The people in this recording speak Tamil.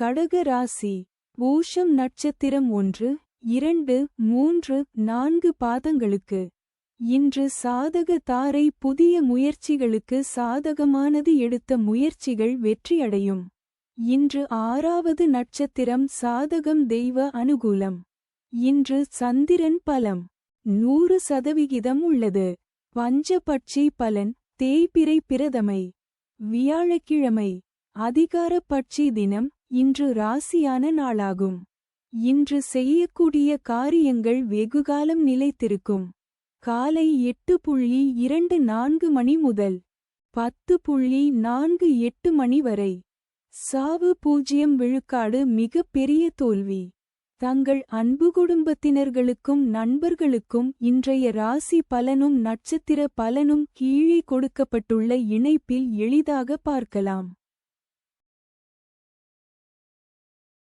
கடக ராசி. பூஷம் நட்சத்திரம் 1, 2, 3, 4 பாதங்களுக்கு இன்று சாதக தாரை. புதிய முயற்சிகளுக்கு சாதகமானது. எடுத்த முயற்சிகள் வெற்றியடையும். இன்று 6வது நட்சத்திரம் சாதகம். தெய்வ அனுகூலம். இன்று சந்திரன் பலம் 100% உள்ளது. பஞ்சபட்சி பலன். தேய்பிறை பிரதமை வியாழக்கிழமை அதிகார பட்சி தினம். இன்று ராசியான நாளாகும். இன்று செய்யக்கூடிய காரியங்கள் வெகுகாலம் நிலைத்திருக்கும். காலை 8:24 மணி முதல் 10:48 மணி வரை. சாவு 0 விழுக்காடு. மிக பெரிய தோல்வி. தங்கள் அன்பு குடும்பத்தினர்களுக்கும் நண்பர்களுக்கும் இன்றைய ராசி பலனும் நட்சத்திர பலனும் கீழே கொடுக்கப்பட்டுள்ள இணைப்பில் எளிதாக பார்க்கலாம்.